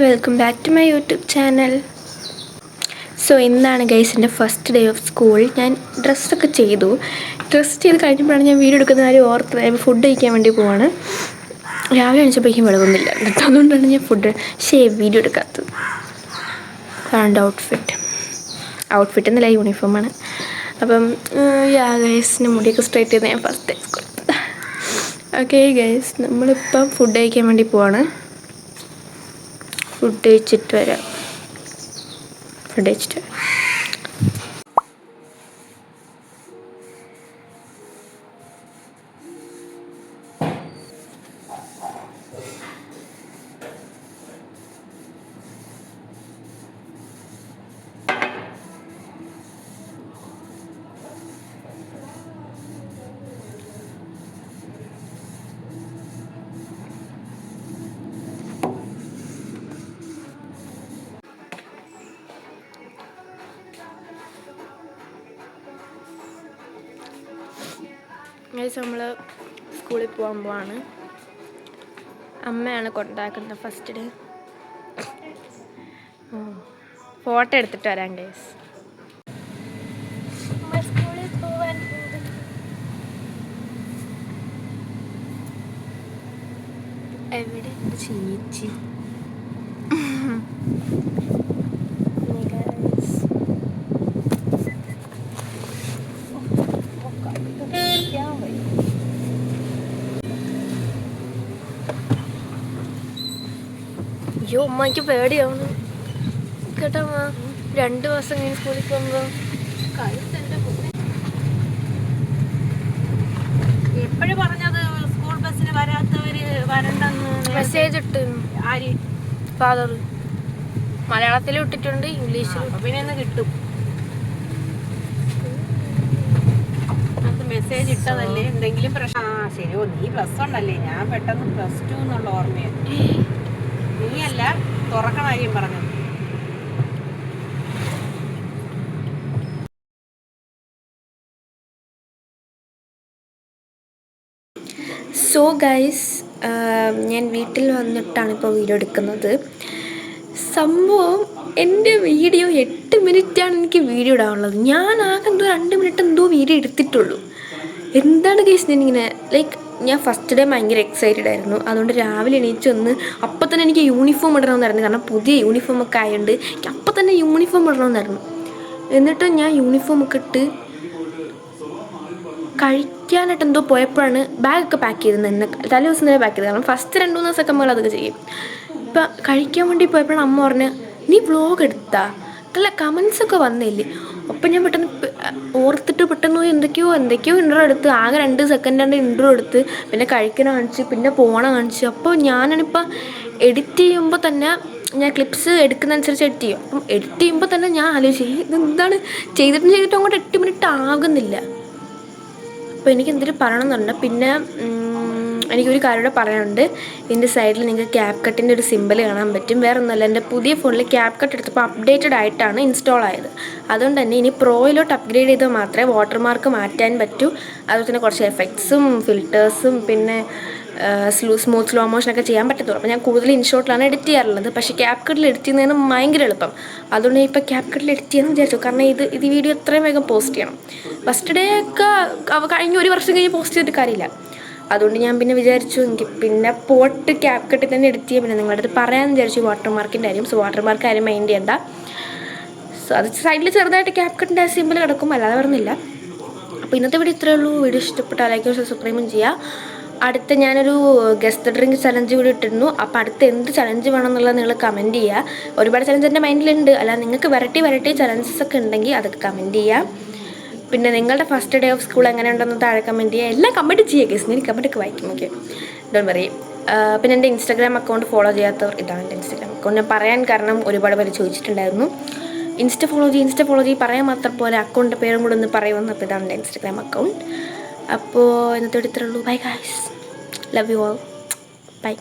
Welcome back to my YouTube channel. So ഇന്നാണ് guys എൻ്റെ first day of school. ഞാൻ ഡ്രസ്സൊക്കെ ചെയ്തു. ഡ്രസ്സ് ചെയ്ത് കഴിഞ്ഞപ്പോഴാണ് ഞാൻ വീഡിയോ എടുക്കുന്ന കാര്യം ഓർത്തത്. ഫുഡ് കഴിക്കാൻ വേണ്ടി പോവാണ്. രാവിലെ എണീച്ചപ്പോഴേക്കും വെള്ളമൊന്നുമില്ല എന്നിട്ട് അതുകൊണ്ടാണ് ഞാൻ വീഡിയോ എടുക്കാത്തത്. അതാണ് ഔട്ട്ഫിറ്റ് എന്നല്ല, യൂണിഫോമാണ്. അപ്പം ഗൈസിന് മുടിയൊക്കെ സ്ട്രൈറ്റ് ചെയ്ത് ഞാൻ first day school. Okay guys, നമ്മളിപ്പം ഫുഡ് കഴിക്കാൻ വേണ്ടി പോവാണ്. ഫുഡ് കഴിച്ചിട്ട് വരാം. നമ്മൾ സ്കൂളിൽ പോകാൻ പോവാണ്. അമ്മയാണ് കൊണ്ടാക്കുന്നത് ഫസ്റ്റ് ഡേ. ഫോട്ടോ എടുത്തിട്ട് വരാം ഗൈസ്. സ്കൂളിൽ പോവാൻ എവിടെ ചേച്ചി? അയ്യോ, അമ്മയ്ക്ക് പേടിയാവുന്നു കേട്ടോ. 2 ദിവസം കഴിഞ്ഞ് സ്കൂളിൽ പോകുമ്പോൾ എപ്പോഴും പറഞ്ഞത് സ്കൂൾ ബസ്സിന് വരാത്തവര് വരണ്ടെന്ന് മെസ്സേജ് ഇട്ട് ആര്? ഫാദർ മലയാളത്തിൽ ഇട്ടിട്ടുണ്ട്, ഇംഗ്ലീഷിൽ. പിന്നെ ഒന്ന് കിട്ടും. മെസ്സേജ് ഇട്ടതല്ലേ, എന്തെങ്കിലും പ്രശ്നം. ശരിയോ, നീ +1 ഞാൻ പെട്ടെന്ന് +2 എന്നുള്ള ഓർമ്മയാണ്. നീയല്ല, തുറക്കണ കാര്യം പറഞ്ഞത്. സോ ഗൈസ്, ഞാൻ വീട്ടിൽ വന്നിട്ടാണ് ഇപ്പോൾ വീഡിയോ എടുക്കുന്നത്. സംഭവം എൻ്റെ വീഡിയോ 8 മിനിറ്റാണ് എനിക്ക് വീഡിയോ ഇടാനുള്ളത്. ഞാൻ ആകെ 2 മിനിറ്റ് വീഡിയോ എടുത്തിട്ടുള്ളൂ. എന്താണ് ഗൈസ്, ഞാനിങ്ങനെ ഞാൻ ഫസ്റ്റ് ഡേ ഭയങ്കര എക്സൈറ്റഡ് ആയിരുന്നു. അതുകൊണ്ട് രാവിലെ എണീച്ചൊന്ന് അപ്പം തന്നെ എനിക്ക് യൂണിഫോം ഇടണമെന്നായിരുന്നു. കാരണം പുതിയ യൂണിഫോമൊക്കെ ആയതുകൊണ്ട് എനിക്ക് അപ്പം തന്നെ യൂണിഫോം ഇടണമെന്നായിരുന്നു. എന്നിട്ട് ഞാൻ യൂണിഫോമൊക്കെ ഇട്ട് കഴിക്കാനായിട്ട് എന്തോ പോയപ്പോഴാണ് ബാഗൊക്കെ പാക്ക് ചെയ്തത്. എന്നെ തലേ ദിവസം തന്നെ പാക്ക് ചെയ്തത്. കാരണം ഫസ്റ്റ് 2-3 ദിവസമൊക്കെ നമ്മൾ അതൊക്കെ ചെയ്യും. ഇപ്പം കഴിക്കാൻ വേണ്ടി പോയപ്പോഴാണ് അമ്മ പറഞ്ഞ്, നീ വ്ലോഗ് എടുത്താ? അല്ല, കമൻസൊക്കെ വന്നില്ലേ? അപ്പം ഞാൻ പെട്ടെന്ന് എന്തൊക്കെയോ ഇൻട്രോ എടുത്ത്, ആകെ 2 സെക്കൻഡ് ഇൻട്രോ എടുത്ത്, പിന്നെ കഴിക്കണ കാണിച്ച്, പിന്നെ പോണ കാണിച്ച്. അപ്പോൾ ഞാനാണിപ്പോൾ എഡിറ്റ് ചെയ്യുമ്പോൾ തന്നെ ഞാൻ ക്ലിപ്സ് എടുക്കുന്നതനുസരിച്ച് എഡിറ്റ് ചെയ്യും. അപ്പം എഡിറ്റ് ചെയ്യുമ്പോൾ തന്നെ ഞാൻ ആലോചിച്ചു, ഇതെന്താണ് ചെയ്തിട്ടും അങ്ങോട്ട് 8 മിനിറ്റ് ആകുന്നില്ല. അപ്പോൾ എനിക്ക് എന്തൊരു പറയണമെന്നുണ്ട്. പിന്നെ എനിക്കൊരു കാര്യം കൂടെ പറയാനുണ്ട്. ഇതിൻ്റെ സൈഡിൽ നിങ്ങൾക്ക് CapCutൻ്റെ ഒരു സിമ്പിൾ കാണാൻ പറ്റും. വേറെ ഒന്നുമല്ല, എൻ്റെ പുതിയ ഫോണിൽ CapCut എടുത്തപ്പോൾ അപ്ഡേറ്റഡ് ആയിട്ടാണ് ഇൻസ്റ്റാൾ ആയത്. അതുകൊണ്ട് തന്നെ ഇനി പ്രോയിലോട്ട് അപ്ഗ്രേഡ് ചെയ്താൽ മാത്രമേ വാട്ടർമാർക്ക് മാറ്റാൻ പറ്റൂ. അതുപോലെ തന്നെ കുറച്ച് എഫക്ട്സും ഫിൽറ്റേഴ്സും പിന്നെ സ്മൂത്ത് സ്ലോ മോഷനൊക്കെ ചെയ്യാൻ പറ്റത്തുള്ളൂ. അപ്പോൾ ഞാൻ കൂടുതൽ ഇൻഷോട്ടിലാണ് എഡിറ്റ് ചെയ്യാറുള്ളത്. പക്ഷേ CapCutൽ എഡിറ്റ് ചെയ്യുന്നതിന് ഭയങ്കര എളുപ്പം. അതുകൊണ്ട് ഞാൻ ഇപ്പോൾ CapCutൽ എഡിറ്റ് ചെയ്യാമെന്ന് വിചാരിച്ചു. കാരണം ഇത് വീഡിയോ എത്രയും വേഗം പോസ്റ്റ് ചെയ്യണം. ഫസ്റ്റ് ഡേ ഒക്കെ കഴിഞ്ഞ 1 വർഷം കഴിഞ്ഞ് പോസ്റ്റ് ചെയ്തിട്ട് കാര്യമില്ല. അതുകൊണ്ട് ഞാൻ പിന്നെ വിചാരിച്ചു എനിക്ക് പിന്നെ പോട്ട് CapCutൽ തന്നെ എഡിറ്റ് ചെയ്യാം. പിന്നെ നിങ്ങളുടെ അടുത്ത് പറയാമെന്ന് വിചാരിച്ചു വാട്ടർമാർക്കിൻ്റെ കാര്യം. സോ വാട്ടർമാർക്ക് കാര്യം മൈൻഡ് ചെയ്യണ്ട. സോ അത് സൈഡിൽ ചെറുതായിട്ട് CapCutൻ്റെ സിമ്പിൾ കിടക്കും, അല്ലാതെ വരുന്നില്ല. അപ്പോൾ ഇന്നത്തെ വീഡിയോ ഇത്രയേ ഉള്ളൂ. വീഡിയോ ഇഷ്ടപ്പെട്ടാൽ ലൈക്കും സബ്സ്ക്രൈബും ചെയ്യുക. അടുത്ത ഞാനൊരു ഗസ്റ്റ് ഡ്രിങ്ക് ചലഞ്ച് കൂടി ഇട്ടിരുന്നു. അപ്പോൾ അടുത്ത് എന്ത് ചലഞ്ച് വേണമെന്നുള്ളത് നിങ്ങൾ കമൻറ്റ് ചെയ്യുക. ഒരുപാട് ചലഞ്ച് എൻ്റെ മൈൻഡിലുണ്ട്. അല്ല, നിങ്ങൾക്ക് വെറൈറ്റി ചലഞ്ചസ് ഒക്കെ ഉണ്ടെങ്കിൽ അതൊക്കെ കമൻറ്റ് ചെയ്യുക. പിന്നെ നിങ്ങളുടെ ഫസ്റ്റ് ഡേ ഓഫ് സ്കൂൾ എങ്ങനെ ഉണ്ടെന്ന് താഴെ കമൻറ്റ് ചെയ്യുക. എല്ലാം കമൻറ്റ് ചെയ്യുക ഗൈസ്, ഞാൻ കമൻറ്റൊക്കെ വായിക്കും. Okay, don't worry. പിന്നെ എൻ്റെ ഇൻസ്റ്റാഗ്രാം അക്കൗണ്ട് ഫോളോ ചെയ്യാത്തവർ, ഇതാണ് എൻ്റെ ഇൻസ്റ്റാഗ്രാം അക്കൗണ്ട്. ഞാൻ പറയാൻ കാരണം ഒരുപാട് പേര് ചോദിച്ചിട്ടുണ്ടായിരുന്നു, ഇൻസ്റ്റ ഫോളോ ചെയ്യും പറയാൻ മാത്രം പോലെ അക്കൗണ്ടിൻ്റെ പേരും കൂടെ ഒന്ന് പറയുമെന്ന്. അപ്പോൾ ഇതാണ് എൻ്റെ ഇൻസ്റ്റാഗ്രാം അക്കൗണ്ട്. അപ്പോൾ ഇന്നത്തെ ഇത്രയേ ഉള്ളൂ. Bye guys, love you all, by.